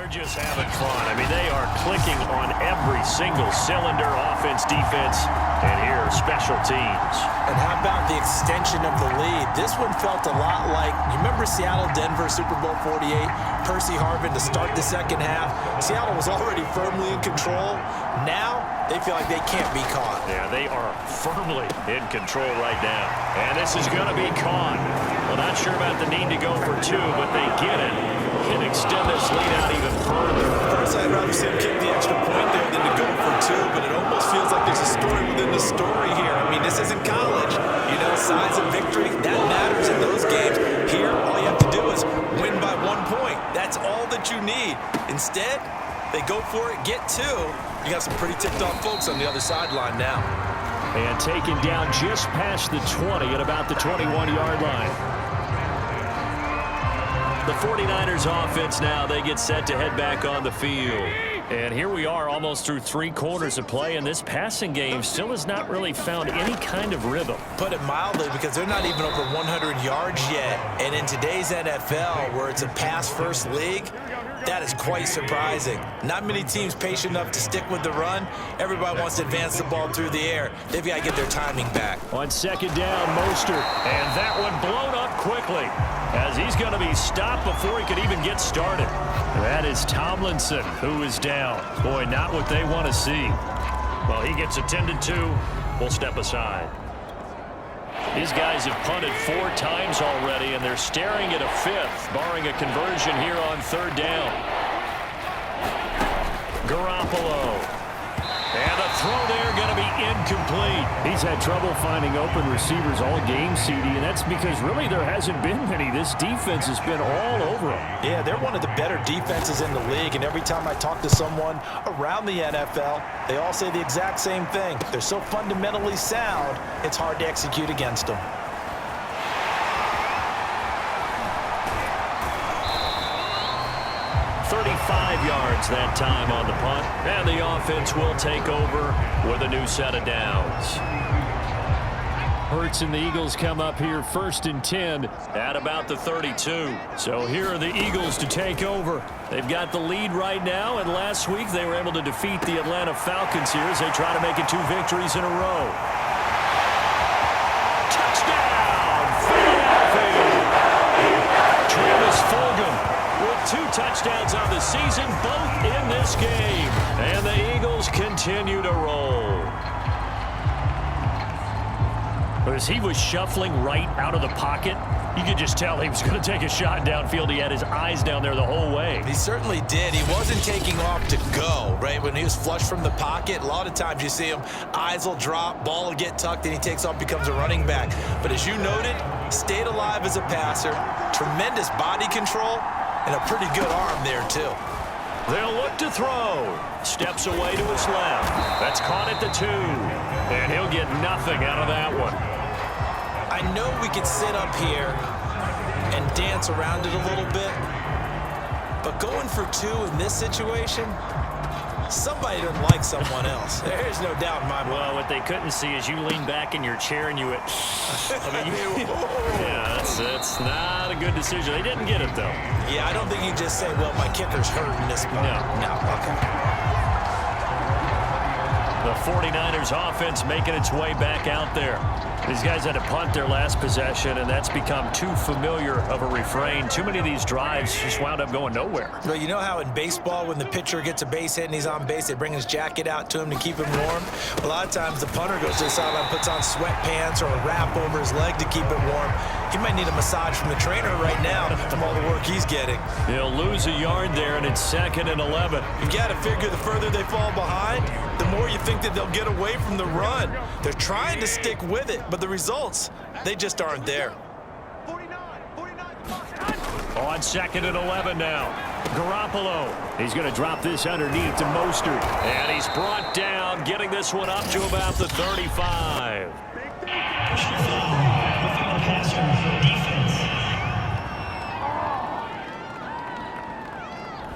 just having fun. I mean, they are clicking on every single cylinder, offense, defense, and here, special teams. And how about the extension of the lead? This one felt a lot like, you remember Seattle-Denver Super Bowl 48? Percy Harvin to start the second half. Seattle was already firmly in control. Now, they feel like they can't be caught. Yeah, they are firmly in control right now. And this is going to be caught. Well, not sure about the need to go for two, but they get it and extend this lead out even further. Personally, I'd rather see him kick the extra point there than to go for two, but it almost feels like there's a story within the story here. I mean, this isn't college. You know, size of victory, that matters in those games. Here, all you have to do is win by 1 point. That's all that you need. Instead, they go for it, get two. You got some pretty ticked-off folks on the other sideline now. And taken down just past the 20 at about the 21-yard line. The 49ers offense now, they get set to head back on the field. And here we are almost through 3 quarters of play, and this passing game still has not really found any kind of rhythm. Put it mildly, because they're not even over 100 yards yet. And in today's NFL, where it's a pass-first league, that is quite surprising. Not many teams patient enough to stick with the run. Everybody wants to advance the ball through the air. They've got to get their timing back. On second down, Mostert. And that one blown up quickly as he's going to be stopped before he could even get started. That is Tomlinson, who is down. Boy, not what they want to see. Well, he gets attended to. We'll step aside. These guys have punted 4 times already, and they're staring at a 5th, barring a conversion here on 3rd down. Garoppolo. And the throw there going to be incomplete. He's had trouble finding open receivers all game, CD, and that's because really there hasn't been many. This defense has been all over them. Yeah, they're one of the better defenses in the league, and every time I talk to someone around the NFL, they all say the exact same thing. They're so fundamentally sound, it's hard to execute against them. Yards that time on the punt, and the offense will take over with a new set of downs. Hurts and the Eagles come up here 1st and 10 at about the 32. So here are the Eagles to take over. They've got the lead right now, and last week they were able to defeat the Atlanta Falcons here as they try to make it 2 victories in a row. Touchdown, Philadelphia! Travis Fulgham with 2 touchdowns on the season, both in this game. And the Eagles continue to roll. As he was shuffling right out of the pocket, you could just tell he was going to take a shot downfield. He had his eyes down there the whole way. He certainly did. He wasn't taking off to go, right? When he was flush from the pocket, a lot of times you see him, eyes will drop, ball will get tucked, and he takes off, becomes a running back. But as you noted, stayed alive as a passer, tremendous body control, and a pretty good arm there, too. They'll look to throw. Steps away to his left. That's caught at the 2. And he'll get nothing out of that one. I know we could sit up here and dance around it a little bit, but going for 2 in this situation, somebody doesn't like someone else. There's no doubt in my mind. Well, what they couldn't see is you lean back in your chair and you went, I mean, yeah, that's not a good decision. They didn't get it, though. Yeah, I don't think you just say, well, my kicker's hurting this spot. No, okay. The 49ers offense making its way back out there. These guys had to punt their last possession, and that's become too familiar of a refrain. Too many of these drives just wound up going nowhere. Well, you know how in baseball, when the pitcher gets a base hit and he's on base, they bring his jacket out to him to keep him warm? A lot of times the punter goes to the sideline, puts on sweatpants or a wrap over his leg to keep it warm. He might need a massage from the trainer right now from all the work he's getting. They'll lose a yard there, and it's 2nd and 11. You got to figure the further they fall behind, the more you think that they'll get away from the run. They're trying to stick with it, but the results, they just aren't there. On 2nd and 11 now. Garoppolo. He's going to drop this underneath to Mostert. And he's brought down, getting this one up to about the 35.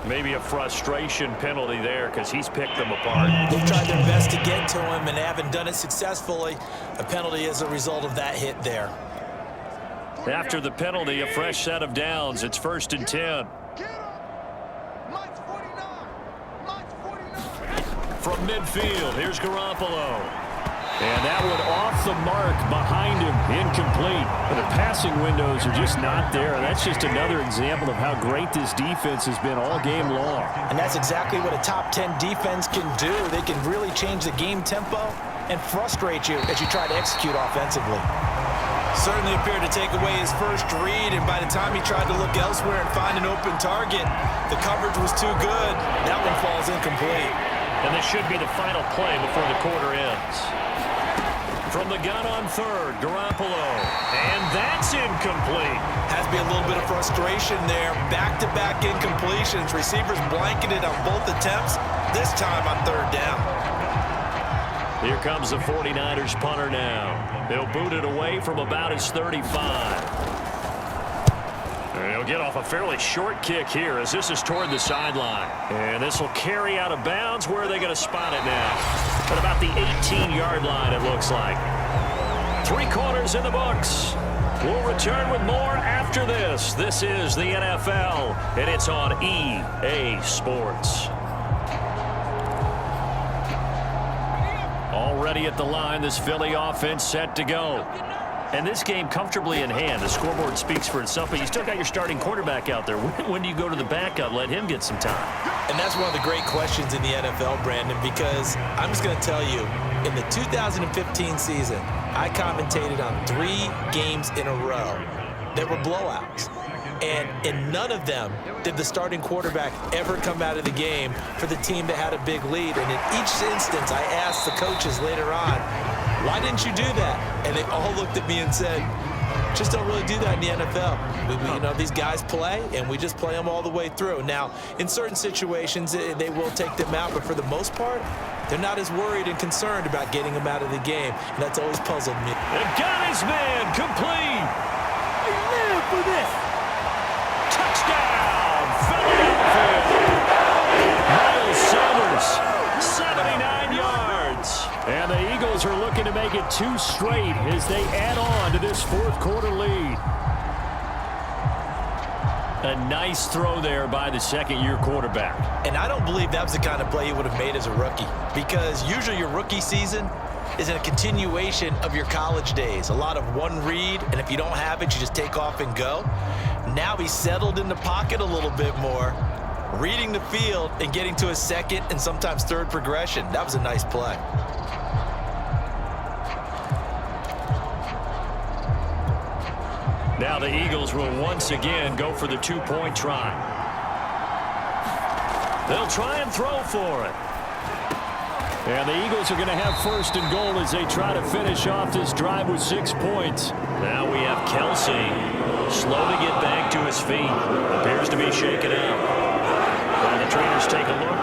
Maybe a frustration penalty there because he's picked them apart. They've tried their best to get to him and haven't done it successfully. A penalty is a result of that hit there. After the penalty, a fresh set of downs. It's 1st and 10. From midfield, here's Garoppolo. And that one off the mark behind him, incomplete. But the passing windows are just not there. That's just another example of how great this defense has been all game long. And that's exactly what a top 10 defense can do. They can really change the game tempo and frustrate you as you try to execute offensively. Certainly appeared to take away his first read, and by the time he tried to look elsewhere and find an open target, the coverage was too good. That one falls incomplete. And this should be the final play before the quarter ends. From the gun on third, Garoppolo. And that's incomplete. Has to be a little bit of frustration there. Back-to-back incompletions. Receivers blanketed on both attempts, this time on third down. Here comes the 49ers punter now. They'll boot it away from about his 35. He'll get off a fairly short kick here as this is toward the sideline. And this will carry out of bounds. Where are they going to spot it now? At about the 18-yard line, it looks like. 3 quarters in the books. We'll return with more after this. This is the NFL, and it's on EA Sports. Already at the line, this Philly offense set to go. And this game comfortably in hand. The scoreboard speaks for itself, but you still got your starting quarterback out there. When do you go to the backup, let him get some time? And that's one of the great questions in the NFL, Brandon, because I'm just going to tell you, in the 2015 season, I commentated on 3 games in a row that were blowouts. And in none of them did the starting quarterback ever come out of the game for the team that had a big lead. And in each instance, I asked the coaches later on, why didn't you do that? And they all looked at me and said, just don't really do that in the NFL. You know, these guys play, and we just play them all the way through. Now, in certain situations, they will take them out, but for the most part, they're not as worried and concerned about getting them out of the game, and that's always puzzled me. They've got his man complete. He lived for this. Touchdown, Philadelphia. Miles Sanders, 79 yards. And the Eagles are looking to make it 2 straight as they add on to this 4th quarter lead. A nice throw there by the second-year quarterback. And I don't believe that was the kind of play he would have made as a rookie, because usually your rookie season is a continuation of your college days. A lot of one read, and if you don't have it, you just take off and go. Now he's settled in the pocket a little bit more, reading the field and getting to his second and sometimes third progression. That was a nice play. Now the Eagles will once again go for the 2-point try. They'll try and throw for it. And the Eagles are going to have 1st and goal as they try to finish off this drive with 6 points. Now we have Kelsey, slow to get back to his feet. Appears to be shaken out. While the trainers take a look,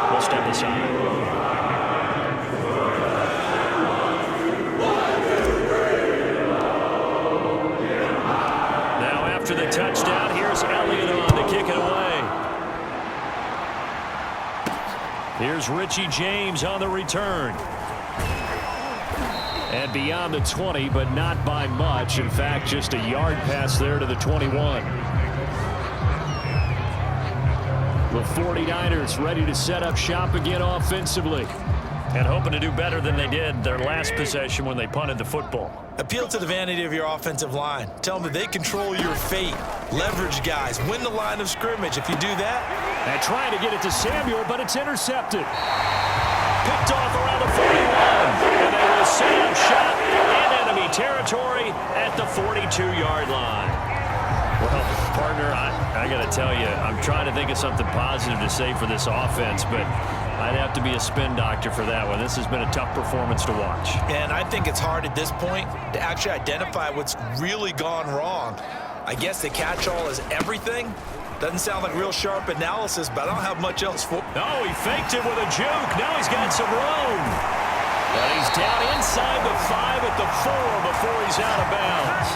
we'll step aside. After the touchdown, here's Elliott on to kick it away. Here's Richie James on the return. And beyond the 20, but not by much. In fact, just a yard pass there to the 21. The 49ers ready to set up shop again offensively. And hoping to do better than they did their last possession when they punted the football. Appeal to the vanity of your offensive line. Tell them that they control your fate. Leverage guys. Win the line of scrimmage. If you do that. And trying to get it to Samuel, but it's intercepted. Picked off around the 41. And they will set up shop in enemy territory at the 42-yard line. Well, partner, I got to tell you, I'm trying to think of something positive to say for this offense, but I'd have to be a spin doctor for that one. This has been a tough performance to watch. And I think it's hard at this point to actually identify what's really gone wrong. I guess the catch-all is everything. Doesn't sound like real sharp analysis, but I don't have much else for. Oh, he faked it with a juke. Now he's got some room. But he's down inside the 5 at the 4 before he's out of bounds.